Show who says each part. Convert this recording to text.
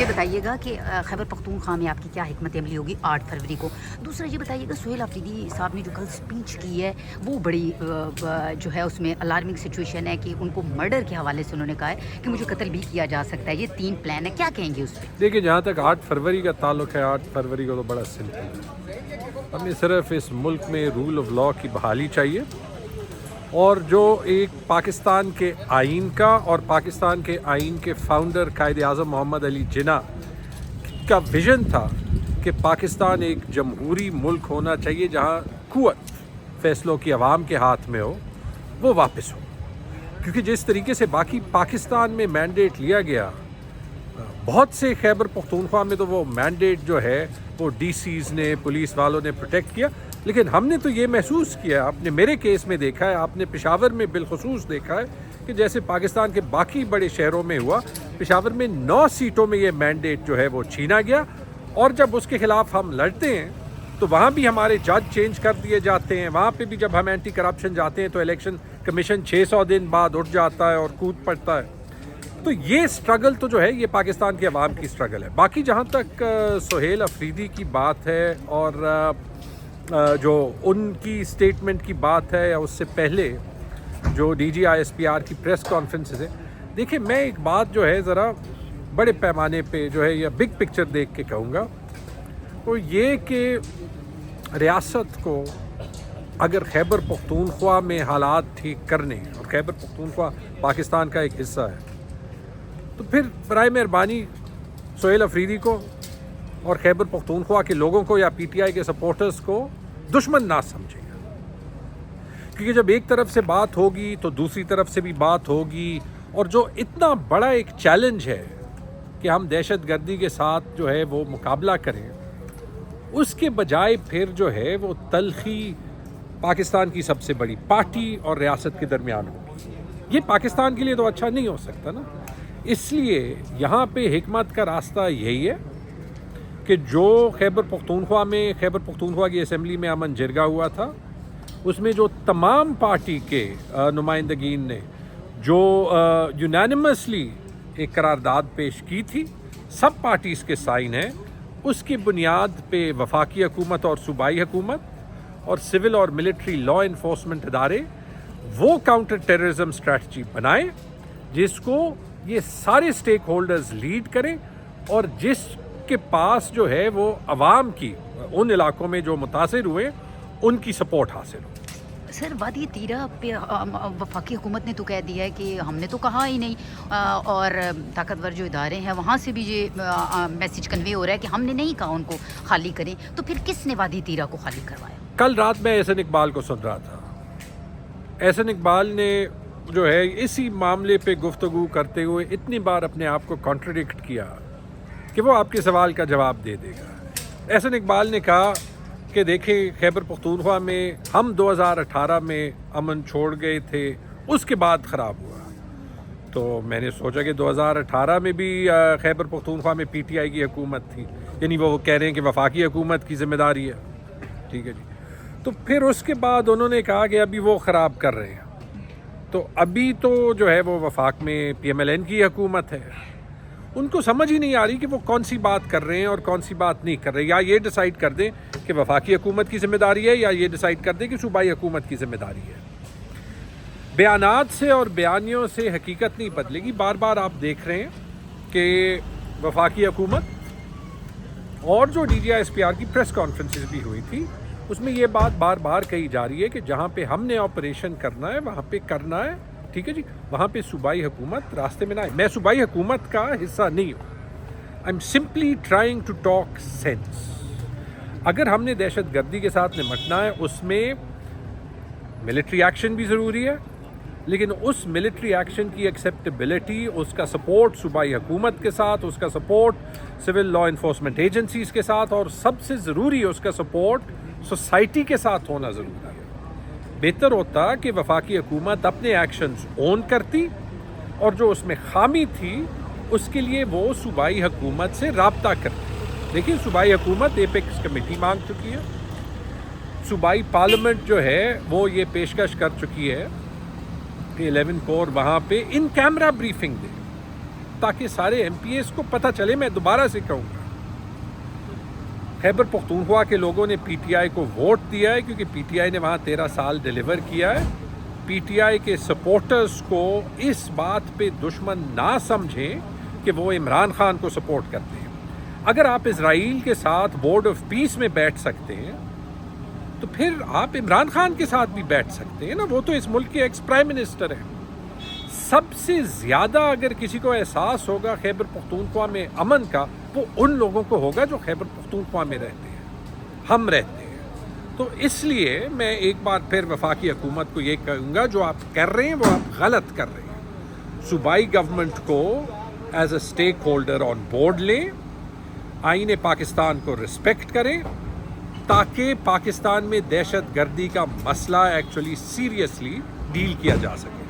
Speaker 1: مجھے بتائیے گا کہ خیبر پختونخوا میں آپ کی کیا حکمت عملی ہوگی 8 فروری کو. دوسرا یہ بتائیے گا سہیل آفریدی صاحب نے جو کل اسپیچ کی ہے وہ بڑی جو ہے اس میں الارمنگ سچویشن ہے کہ ان کو مرڈر کے حوالے سے انہوں نے کہا ہے کہ مجھے قتل بھی کیا جا سکتا ہے. یہ 3 پلان ہے, کیا کہیں گے اس پہ؟
Speaker 2: دیکھیے جہاں تک 8 فروری کا تعلق ہے, 8 فروری کو تو بڑا سمپل ہے. ہمیں صرف اس ملک میں رول آف لا کی بحالی چاہیے, اور جو ایک پاکستان کے آئین کا اور پاکستان کے آئین کے فاؤنڈر قائد اعظم محمد علی جناح کا ویژن تھا کہ پاکستان ایک جمہوری ملک ہونا چاہیے جہاں قوت فیصلوں کی عوام کے ہاتھ میں ہو, وہ واپس ہو. کیونکہ جس طریقے سے باقی پاکستان میں مینڈیٹ لیا گیا, بہت سے خیبر پختونخوا میں تو وہ مینڈیٹ جو ہے وہ ڈی سیز نے, پولیس والوں نے پروٹیکٹ کیا, لیکن ہم نے تو یہ محسوس کیا, آپ نے میرے کیس میں دیکھا ہے, آپ نے پشاور میں بالخصوص دیکھا ہے کہ جیسے پاکستان کے باقی بڑے شہروں میں ہوا, پشاور میں 9 سیٹوں میں یہ مینڈیٹ جو ہے وہ چھینا گیا, اور جب اس کے خلاف ہم لڑتے ہیں تو وہاں بھی ہمارے جج چینج کر دیے جاتے ہیں. وہاں پہ بھی جب ہم اینٹی کرپشن جاتے ہیں تو الیکشن کمیشن 600 دن بعد اٹھ جاتا ہے اور کود پڑتا ہے. تو یہ سٹرگل تو جو ہے یہ پاکستان کے عوام کی سٹرگل ہے. باقی جہاں تک سہیل آفریدی کی بات ہے اور جو ان کی سٹیٹمنٹ کی بات ہے, یا اس سے پہلے جو D G I S P R کی پریس کانفرنسز ہے, دیکھیں میں ایک بات جو ہے ذرا بڑے پیمانے پہ جو ہے یا بگ پکچر دیکھ کے کہوں گا, وہ یہ کہ ریاست کو اگر خیبر پختونخوا میں حالات ٹھیک کرنے, اور خیبر پختونخوا پاکستان کا ایک حصہ ہے, تو پھر برائے مہربانی سہیل آفریدی کو اور خیبر پختونخوا کے لوگوں کو یا پی ٹی آئی کے سپورٹرز کو دشمن نہ سمجھے گا. کیونکہ جب ایک طرف سے بات ہوگی تو دوسری طرف سے بھی بات ہوگی, اور جو اتنا بڑا ایک چیلنج ہے کہ ہم دہشت گردی کے ساتھ جو ہے وہ مقابلہ کریں, اس کے بجائے پھر جو ہے وہ تلخی پاکستان کی سب سے بڑی پارٹی اور ریاست کے درمیان ہوگی. یہ پاکستان کے لیے تو اچھا نہیں ہو سکتا نا. اس لیے یہاں پہ حکمت کا راستہ یہی ہے کہ جو خیبر پختونخوا کی اسمبلی میں امن جرگہ ہوا تھا, اس میں جو تمام پارٹی کے نمائندگین نے جو یونینیمسلی ایک قرارداد پیش کی تھی, سب پارٹیز کے سائن ہیں, اس کی بنیاد پہ وفاقی حکومت اور صوبائی حکومت اور سول اور ملٹری لا انفورسمنٹ ادارے وہ کاؤنٹر ٹیررزم اسٹریٹجی بنائیں جس کو یہ سارے سٹیک ہولڈرز لیڈ کریں, اور جس کے پاس جو ہے وہ عوام کی ان علاقوں میں جو متاثر ہوئے ان کی سپورٹ حاصل ہو.
Speaker 1: سر وادی تیرہ پہ وفاقی حکومت نے تو کہہ دیا ہے کہ ہم نے تو کہا ہی نہیں, اور طاقتور جو ادارے ہیں وہاں سے بھی یہ میسج کنوے ہو رہا ہے کہ ہم نے نہیں کہا ان کو خالی کریں. تو پھر کس نے وادی تیرہ کو خالی کروایا؟
Speaker 2: کل رات میں احسن اقبال کو سن رہا تھا. احسن اقبال نے جو ہے اسی معاملے پہ گفتگو کرتے ہوئے اتنی بار اپنے آپ کو کانٹرڈکٹ کیا کہ وہ آپ کے سوال کا جواب دے دے گا. احسن اقبال نے کہا کہ دیکھیں خیبر پختونخوا میں ہم 2018 میں امن چھوڑ گئے تھے, اس کے بعد خراب ہوا. تو میں نے سوچا کہ 2018 میں بھی خیبر پختونخوا میں پی ٹی آئی کی حکومت تھی, یعنی وہ کہہ رہے ہیں کہ وفاقی حکومت کی ذمہ داری ہے. ٹھیک ہے جی. تو پھر اس کے بعد انہوں نے کہا کہ ابھی وہ خراب کر رہے ہیں, تو ابھی تو جو ہے وہ وفاق میں پی ایم ایل این کی حکومت ہے. ان کو سمجھ ہی نہیں آ رہی کہ وہ کون سی بات کر رہے ہیں اور کون سی بات نہیں کر رہے. یا یہ ڈیسائیڈ کر دیں کہ وفاقی حکومت کی ذمہ داری ہے, یا یہ ڈیسائیڈ کر دیں کہ صوبائی حکومت کی ذمہ داری ہے. بیانات سے اور بیانیوں سے حقیقت نہیں بدلے گی. بار بار آپ دیکھ رہے ہیں کہ وفاقی حکومت اور جو D G I S P R کی پریس کانفرنسز بھی ہوئی تھی, اس میں یہ بات بار بار کہی جا رہی ہے کہ جہاں پہ ہم نے آپریشن کرنا ہے وہاں پہ کرنا ہے. ٹھیک ہے جی, وہاں پہ صوبائی حکومت راستے میں نہ آئے. میں صوبائی حکومت کا حصہ نہیں ہوں. I am simply trying to talk sense. اگر ہم نے دہشت گردی کے ساتھ نمٹنا ہے, اس میں ملٹری ایکشن بھی ضروری ہے, لیکن اس ملٹری ایکشن کی ایکسیپٹیبلٹی, اس کا سپورٹ صوبائی حکومت کے ساتھ, اس کا support civil law enforcement agencies کے ساتھ, اور سب سے ضروری اس کا سپورٹ سوسائٹی کے ساتھ ہونا ضروری ہے. بہتر ہوتا کہ وفاقی حکومت اپنے ایکشنز اون کرتی, اور جو اس میں خامی تھی اس کے لیے وہ صوبائی حکومت سے رابطہ کرتی. دیکھیے صوبائی حکومت ایپیکس کمیٹی مانگ چکی ہے, صوبائی پارلیمنٹ جو ہے وہ یہ پیشکش کر چکی ہے کہ 11 کور وہاں پہ ان کیمرہ بریفنگ دے. تاکہ سارے ایم پی ایس کو پتہ چلے. میں دوبارہ سے کہوں گا, خیبر پختونخوا کے لوگوں نے پی ٹی آئی کو ووٹ دیا ہے کیونکہ پی ٹی آئی نے وہاں 13 سال ڈیلیور کیا ہے. پی ٹی آئی کے سپورٹرز کو اس بات پہ دشمن نہ سمجھیں کہ وہ عمران خان کو سپورٹ کرتے ہیں. اگر آپ اسرائیل کے ساتھ بورڈ آف پیس میں بیٹھ سکتے ہیں تو پھر آپ عمران خان کے ساتھ بھی بیٹھ سکتے ہیں نا. وہ تو اس ملک کے ایکس پرائم منسٹر ہیں. سب سے زیادہ اگر کسی کو احساس ہوگا خیبر پختونخوا میں امن کا, وہ ان لوگوں کو ہوگا جو خیبر پختونخوا میں رہتے ہیں, ہم رہتے ہیں. تو اس لیے میں ایک بار پھر وفاقی حکومت کو یہ کہوں گا, جو آپ کر رہے ہیں وہ آپ غلط کر رہے ہیں. صوبائی گورنمنٹ کو as a stake holder on board لیں, آئین پاکستان کو رسپیکٹ کریں تاکہ پاکستان میں دہشت گردی کا مسئلہ ایکچولی سیریسلی ڈیل کیا جا سکے.